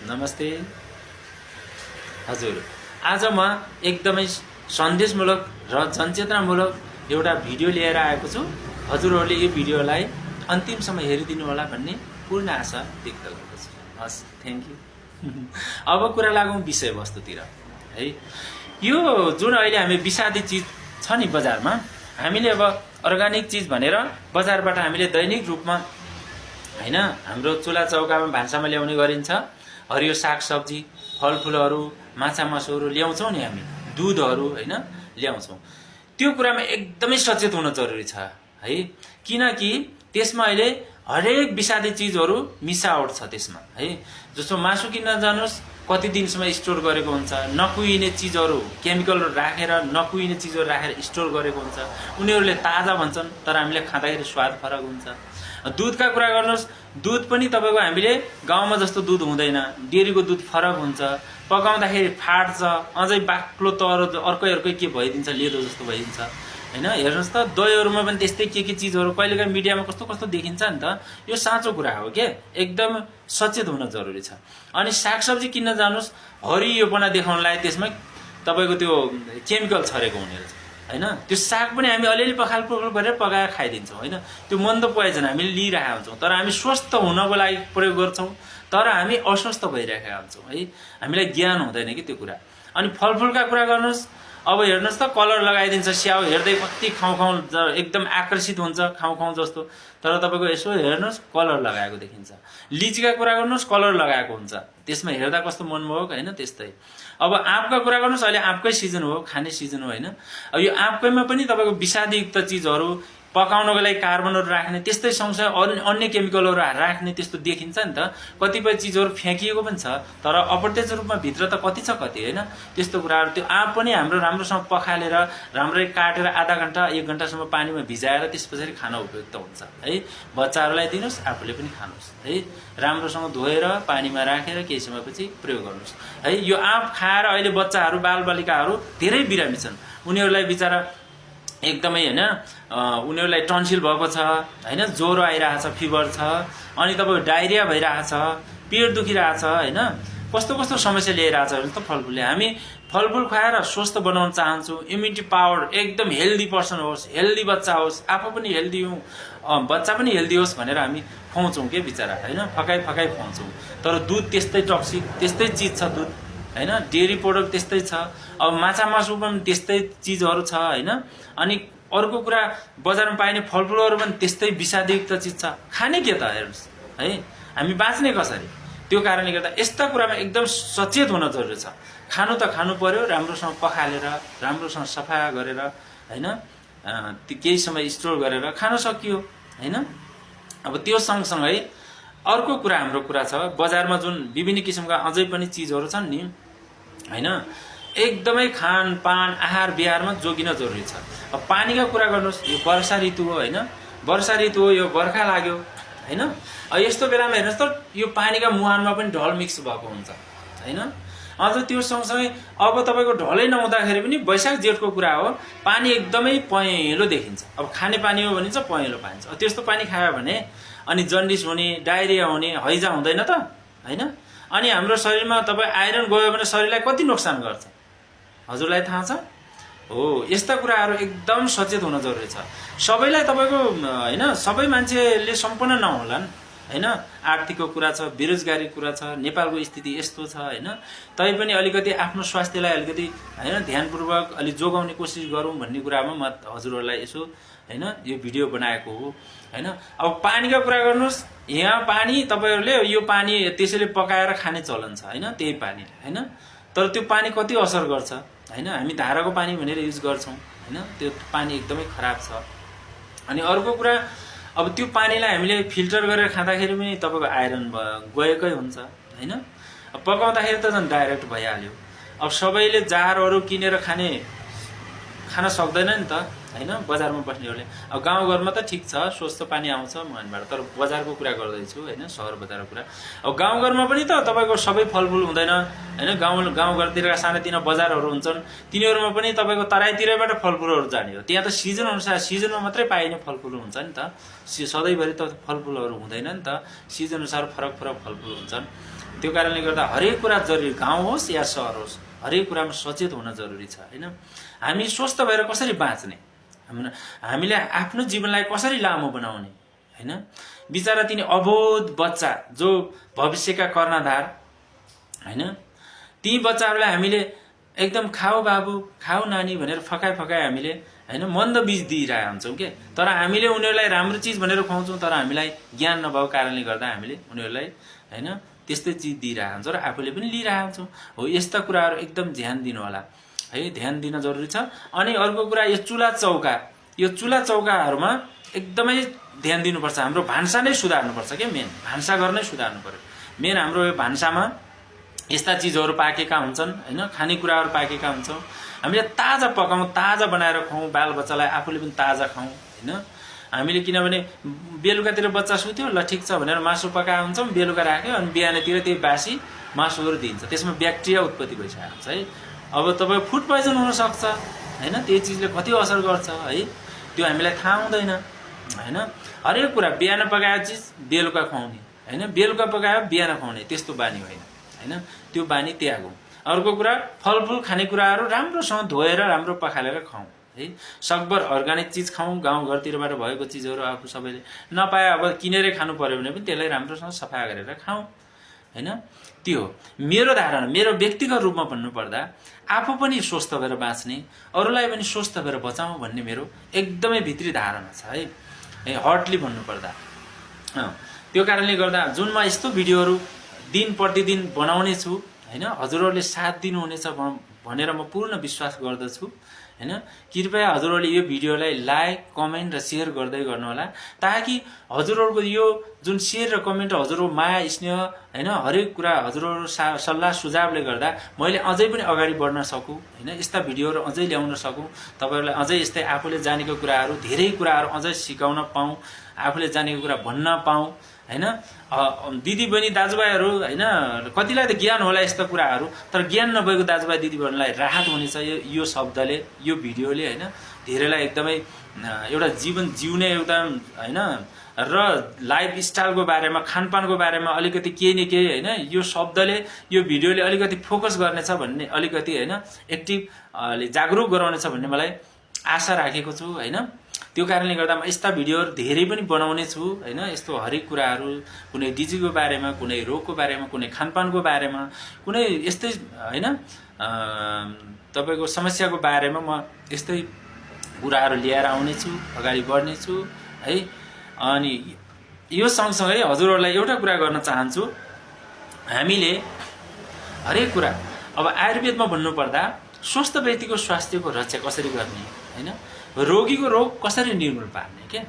नमस्ते हजुर। आज म एकदमै सन्देशमूलक र जनचेतनामूलक एउटा भिडियो लिएर आएको छु। हजुरहरूले यो भिडियोलाई अन्तिमसम्म हेरिदिनु होला भन्ने पूर्ण आशा व्यक्त गर्दछु। हस्, थ्याङ्क यू। अब कुरा लागौँ विषयवस्तुतिर है। यो जुन अहिले हामी विषादी चिज छ नि बजारमा, हामीले अब अर्गानिक चिज भनेर बजारबाट हामीले दैनिक रूपमा हैन हाम्रो चुला चौकामा भान्सामा ल्याउने गरिन्छ। हरियो सागसब्जी, फलफुलहरू, माछा मासुहरू ल्याउँछौँ नि हामी, दुधहरू हैन ल्याउँछौँ। त्यो कुरामा एकदमै सचेत हुन जरुरी छ है, किनकि त्यसमा अहिले हरेक विषादी चिजहरू मिसावट छ त्यसमा है। जस्तो मासु किन्न जानुहोस्, कति दिनसम्म स्टोर गरेको हुन्छ, नकुहिने चिजहरू, केमिकल राखेर नकुहिने चिजहरू राखेर स्टोर गरेको हुन्छ। उनीहरूले ताजा भन्छन् तर हामीले खाँदाखेरि स्वाद फरक हुन्छ। दुधका कुरा गर्नुहोस्, दुध पनि तपाईँको हामीले गाउँमा जस्तो दुध हुँदैन, डेरीको दुध फरक हुन्छ, पकाउँदाखेरि फाट्छ, अझै बाक्लो तर अर्कै के भइदिन्छ, लेदो जस्तो भइदिन्छ हैन। हेर्नुहोस् त, दहीहरूमा पनि त्यस्तै के चिजहरू कहिलेकाहीँ मिडियामा कस्तो देखिन्छ नि त। यो साँचो कुरा हो के, एकदम सचेत हुन जरुरी छ। अनि सागसब्जी किन्न जानुहोस्, हरियोपना देखाउनलाई त्यसमा तपाईँको त्यो केमिकल छरेको हुने रहेछ हैन। त्यो साग पनि हामी अलिअलि पखालपुखल गरेर पकाएर खाइदिन्छौँ हैन। त्यो मन्द पोइजन हामीले लिइरहेका हुन्छौँ, तर हामी स्वस्थ हुनको लागि प्रयोग गर्छौँ, तर हामी अस्वस्थ भइरहेका हुन्छौँ है। हामीलाई ज्ञान हुँदैन कि त्यो कुरा। अनि फलफुलका कुरा गर्नुहोस्, अब हेर्नुहोस् त, कलर लगाइदिन्छ स्याउ, हेर्दै कति खाउँ एकदम आकर्षित हुन्छ खाउँ जस्तो, तर तपाईँको यसो हेर्नुहोस् कलर लगाएको देखिन्छ। लिचीका कुरा गर्नुहोस्, कलर लगाएको हुन्छ, त्यसमा हेर्दा कस्तो मनमोहक हैन। त्यस्तै अब आँपका कुरा गर्नुहोस्, अहिले आँपकै सिजन हो, खाने सिजन हो हैन। अब यो आँपकैमा पनि तपाईँको विषादीयुक्त चिजहरू पकाउनको लागि कार्बनहरू राख्ने, त्यस्तै सँगसँगै अन्य केमिकलहरू राख्ने त्यस्तो देखिन्छ नि त। कतिपय चिजहरू फ्याँकिएको पनि छ, तर अप्रत्यक्ष रूपमा भित्र त कति छ कति हैन। त्यस्तो कुराहरू, त्यो आँप पनि हाम्रो राम्रोसँग पखालेर राम्ररी काटेर आधा घण्टा 1 घण्टासम्म पानीमा भिजाएर त्यस पछाडि खान उपयुक्त हुन्छ है। बच्चाहरूलाई दिनुहोस्, आफूले पनि खानुहोस् है। राम्रोसँग धोएर पानीमा राखेर केही समयपछि प्रयोग गर्नुहोस् है। यो आँप खाएर अहिले बच्चाहरू, बालबालिकाहरू धेरै बिरामी छन्। उनीहरूलाई बिचारा एकदमै हैन, उनीहरूलाई टन्सिल भएको छ हैन, ज्वरो आइरहेछ, फिभर छ, अनि तपाईँको डायरिया भइरहेछ, पेट दुखिरहेछ हैन। कस्तो समस्या ल्याइरहेछ भने त फलफुलले। हामी फलफुल खाएर स्वस्थ बनाउन चाहन्छौँ, इम्युनिटी पावर, एकदम हेल्दी पर्सन होस्, हेल्दी बच्चा होस्, आफू पनि हेल्दी हौँ, बच्चा पनि हेल्दी होस् भनेर हामी खुवाउँछौँ के बिचारा हैन, फकाइ खुवाउँछौँ। तर दुध त्यस्तै टक्सिक, त्यस्तै चिज छ दुध हैन। डेरी प्रोडक्ट त्यस्तै छ। अब माछा मासु पनि त्यस्तै चिजहरू छ हैन। अनि अर्को कुरा, बजारमा पाइने फलफुलहरू पनि त्यस्तै विषादयुक्त चिज छ। खाने के त हेर्नुहोस् है, हामी बाँच्ने कसरी? त्यो कारणले गर्दा यस्ता कुरामा एकदम सचेत हुन जरुरी छ। खानु त खानु पर्यो, राम्रोसँग पखालेर, राम्रोसँग सफा गरेर हैन, केही समय स्टोर गरेर खान सकियो हैन। अब त्यो सँगसँगै अर्को कुरा, हाम्रो कुरा छ बजारमा जुन विभिन्न किसिमका अझै पनि चिजहरू छन् नि हैन, एकदमै खानपान आहार विहारमा जोगिन जरुरी छ। अब पानीका कुरा गर्नुहोस्, यो वर्षा ऋतु हो हैन, वर्षा ऋतु हो, यो बर्खा लाग्यो हैन। अब यस्तो बेलामा हेर्नुहोस् त, यो पानीका मुहानमा पनि ढल मिक्स भएको हुन्छ हैन। अझ त्यो सँगसँगै अब तपाईँको ढलै नहुँदाखेरि पनि वैशाख जेठको कुरा हो, पानी एकदमै पहेँलो देखिन्छ। अब खाने पानी हो भने चाहिँ पहेँलो पाइन्छ। त्यस्तो पानी खायो भने अनि जन्डिस हुने, डायरिया हुने, हैजा हुँदैन त हैन। अनि हाम्रो शरीरमा तपाईँ आइरन गयो भने शरीरलाई कति नोक्सान गर्छ हजुरलाई थाहा छ हो। यस्ता कुराहरू एकदम सचेत हुन जरुरी छ। सबैलाई तपाईँको हैन, सबै मान्छेले सम्पन्न नहोलान् हैन। आर्थिकको कुरा छ, बेरोजगारी कुरा छ, नेपालको स्थिति यस्तो छ हैन। तैपनि अलिकति आफ्नो स्वास्थ्यलाई अलिकति हैन ध्यानपूर्वक अलि जोगाउने कोसिस गरौँ भन्ने कुरामा म हजुरहरूलाई यसो हैन यो भिडियो बनाएको हो हैन। अब पानीका कुरा गर्नुहोस्, यहाँ पानी तपाईँहरूले यो पानी त्यसैले पकाएर खाने चलन छ हैन, त्यही पानी हैन। तर त्यो पानी कति असर गर्छ हैन, हामी धाराको पानी भनेर युज गर्छौँ हैन, त्यो पानी एकदमै खराब छ। अनि अर्को कुरा, अब त्यो पानीलाई हामीले फिल्टर गरेर खाँदाखेरि पनि तपाईँको आइरन गएकै हुन्छ हैन। अब पकाउँदाखेरि त झन् डाइरेक्ट भइहाल्यो। अब सबैले जारहरू किनेर खान सक्दैन नि त हैन, बजारमा बस्नेहरूले। अब गाउँघरमा त ठिक छ, स्वच्छ पानी आउँछ मुहानबाट, तर बजारको कुरा गर्दैछु हैन, सहर बजारको कुरा। अब गाउँघरमा पनि त तपाईँको सबै फलफुल हुँदैन, हैन गाउँघरतिरका सानातिना बजारहरू हुन्छन् तिनीहरूमा पनि तपाईँको तराईतिरबाट फलफुलहरू जाने हो त्यहाँ त सिजन अनुसार सिजनमा मात्रै पाइने फलफुल हुन्छ नि त सधैँभरि त फलफुलहरू हुँदैन नि त सिजन अनुसार फरक फरक फलफुल हुन्छन् त्यो कारणले गर्दा हरेक कुरा जरुरी गाउँ होस् या सहर होस् हरेक कुरामा सचेत हुन जरुरी छ हैन हामी स्वस्थ भएर कसरी बाँच्ने हामीले आफ्नो जीवनलाई कसरी लामो बनाउने हैन बिचारा तिनी अबोध बच्चा जो भविष्यका कर्णधार हैन ती बच्चाहरूलाई हामीले एकदम खाऊ बाबु खाऊ नानी भनेर फकाइ हामीले हैन मन्द बीज दिइरहेका हुन्छौँ के तर हामीले उनीहरूलाई राम्रो चिज भनेर खुवाउँछौँ तर हामीलाई ज्ञान नभएको कारणले गर्दा हामीले उनीहरूलाई हैन त्यस्तै चिज दिइरहेका हुन्छौँ र आफूले पनि लिइरहेका हुन्छौँ हो यस्ता कुराहरू एकदम ध्यान दिनु होला है ध्यान दिन जरुरी छ अनि अर्को कुरा यो चुला चौकाहरूमा एकदमै ध्यान दिनुपर्छ हाम्रो भान्सा नै सुधार्नुपर्छ के मेन भान्साघर नै सुधार्नु पर्यो मेन हाम्रो यो भान्सामा यस्ता चिजहरू पाकेका हुन्छन् हैन खानेकुराहरू पाकेका हुन्छौँ हामीले ताजा पकाउँ ताजा बनाएर खुवाउँ बालबच्चालाई आफूले पनि ताजा खाउँ हैन हामीले किनभने बेलुकातिर बच्चा सुत्यो ल ठिक छ भनेर मासु पकाएको हुन्छौँ बेलुका राख्यो अनि बिहानतिर त्यही बासी मासुहरू दिन्छ त्यसमा ब्याक्टेरिया उत्पत्ति भइसकेको हुन्छ है अब तपाईँ फुड पोइजन हुनसक्छ हैन त्यो चिजले कति असर गर्छ है त्यो हामीलाई थाहा हुँदैन हैन हरेक कुरा बिहान पकाएको चिज बेलुका खुवाउने हैन बेलुका पकायो बिहान खुवाउने त्यस्तो बानी होइन हैन त्यो बानी त्यागौँ अर्को कुरा फलफुल खानेकुराहरू राम्रोसँग धोएर राम्रो पखालेर खाउँ है सकभर अर्गानिक चिज खाउँ गाउँघरतिरबाट भएको चिजहरू आफू सबैले नपाए अब किनेरै खानु पर्यो भने पनि त्यसलाई राम्रोसँग सफा गरेर खाउँ हैन त्यो मेरो धारणा मेरो व्यक्तिगत रूपमा भन्नुपर्दा आफू पनि स्वस्थ भएर बाँच्ने अरूलाई पनि स्वस्थ भएर बचाउँ भन्ने मेरो एकदमै भित्री धारणा छ है हर्टली भन्नुपर्दा त्यो कारणले गर्दा जुन म यस्तो भिडियोहरू दिन प्रतिदिन बनाउने छु हैन हजुरहरूले साथ दिनुहुनेछ भनेर म पूर्ण विश्वास गर्दछु हैन कृपया हजुरहरूले यो भिडियोलाई लाइक कमेन्ट र शेयर गर्दै गर्नुहोला ताकि हजुरहरूको यो जुन शेयर र कमेन्ट हजुरको माया स्नेह हैन हरेक कुरा हजुरहरू सल्लाह सुझावले गर्दा मैले अझै पनि अगाडि बढ्न सकूँ हैन यस्ता भिडियोहरू अझै ल्याउन सकूँ तपाईहरुलाई अझै यस्तै आफूले जानेको कुराहरू धेरै कुराहरू अझै सिकाउन पाऊँ आफूले जानेको कुरा भन्न पाऊँ हैन दिदी बहिनी दाजुभाइहरू हैन कतिलाई त ज्ञान होला यस्ता कुराहरू तर ज्ञान नभएको दाजुभाइ दिदीबहिनीलाई राहत हुनेछ यो शब्दले यो भिडियोले हैन धेरैलाई एकदमै एउटा जीवन जिउने एउटा हैन र लाइफ स्टाइलको बारेमा खानपानको बारेमा अलिकति केही न केही हैन यो शब्दले यो भिडियोले अलिकति फोकस गर्नेछ भन्ने अलिकति हैन एक्टिभ जागरुक गराउनेछ भन्ने मलाई आशा राखेको छु हैन त्यो कारणले गर्दा म यस्ता भिडियोहरू धेरै पनि बनाउने छु हैन यस्तो हरेक कुराहरू कुनै डिजिजको बारेमा कुनै रोगको बारेमा कुनै खानपानको बारेमा कुनै यस्तै हैन तपाईको समस्याको बारेमा म यस्तै कुराहरू लिएर आउने छु अगाडि बढ्ने छु है अनि यो सँगसँगै हजुरहरूलाई एउटा कुरा गर्न चाहन्छु हामीले हरेक कुरा अब आयुर्वेदमा भन्नुपर्दा स्वस्थ व्यक्तिको स्वास्थ्यको रक्षा कसरी गर्ने हैन रोगीको रोग कसरी निर्मूल पार्ने के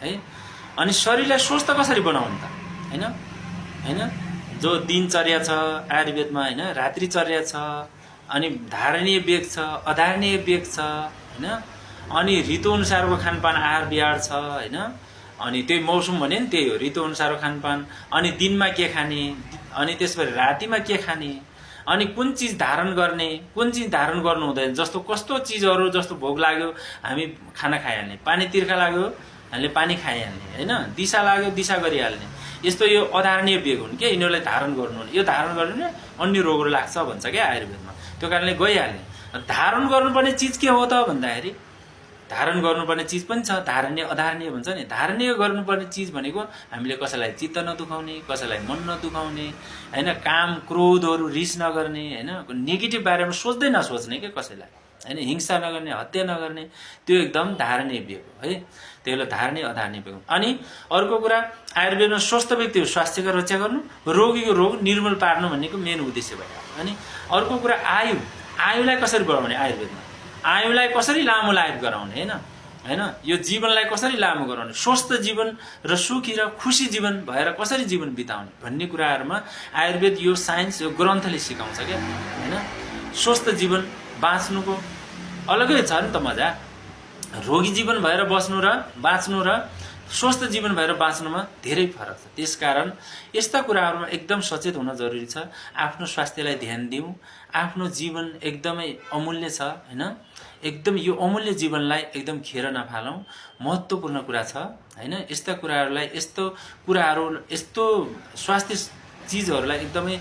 है अनि शरीरलाई स्वस्थ कसरी बनाउने त हैन हैन जो दिनचर्या छ आयुर्वेदमा हैन रात्रिचर्या छ अनि धारणीय वेग छ अधारणीय वेग छ हैन अनि ऋतु अनुसारको खानपान आहार विहार छ हैन अनि त्यही मौसम भने नि त्यही हो ऋतु अनुसारको खानपान अनि दिनमा के खाने अनि त्यसपछि रातिमा के खाने अनि कुन चीज धारण गर्ने कुन चीज धारण गर्नु हुँदैन जस्तो कस्तो चीजहरू जस्तो भोक लाग्यो हामी खाना खाइहाल्ने पानी तिर्खा लाग्यो हामीले पानी खाइहाल्ने हैन दिशा लाग्यो दिशा गरिहाल्ने यस्तो यो अधारणीय वेग हुन् के यिनीहरूलाई धारण गर्नु हुने यो धारण गर्नु भने अन्य रोगहरू लाग्छ भन्छ क्या आयुर्वेदमा त्यो कारणले गइहाल्ने धारण गर्नुपर्ने चीज के हो त भन्दाखेरि धारण गर्नुपर्ने चीज पनि छ धारणीय अधारणीय भन्छ नि धारणीय गर्नुपर्ने चीज भनेको हामीले कसैलाई चित्त नदुखाउने कसैलाई मन नदुखाउने हैन काम क्रोधहरू रिस नगर्ने हैन नेगेटिभ बारेमा सोच्दै नसोच्ने के कसैलाई हैन हिंसा नगर्ने हत्या नगर्ने त्यो एकदम धारणीय वेग हो है त्यसलाई धारणीय अधारणीय वेग अनि अर्को कुरा आयुर्वेदमा स्वस्थ व्यक्तिको स्वास्थ्यको रक्षा गर्नु रोगीको रोग निर्मूल पार्नु भन्नेको मेन उद्देश्य भयो अनि अर्को कुरा आयुलाई कसरी बढाउने आयुर्वेदमा आयुलाई कसरी लामो लाइफ गराउने हैन यो जीवनलाई कसरी लामो गराउने स्वस्थ जीवन र सुखी र खुशी जीवन भएर कसरी जीवन बिताउने भन्ने कुराहरुमा आयुर्वेद यो साइन्स यो ग्रन्थले सिकाउँछ के हैन स्वस्थ जीवन बाँच्नुको अलगै छ नि त मजा रोगी जीवन भएर बस्नु र बाँच्नु र स्वस्थ जीवन भएर बाँच्नुमा धेरै फरक छ। त्यसकारण यस्ता कुराहरूमा एकदम सचेत हुन जरुरी छ। आफ्नो स्वास्थ्यलाई ध्यान दिउँ। आफ्नो जीवन एकदमै अमूल्य छ हैन। एकदम यो अमूल्य जीवनलाई एकदम खेर नफालौँ। महत्त्वपूर्ण कुरा छ हैन। यस्ता कुराहरूलाई यस्तो स्वास्थ्य चिजहरूलाई एकदमै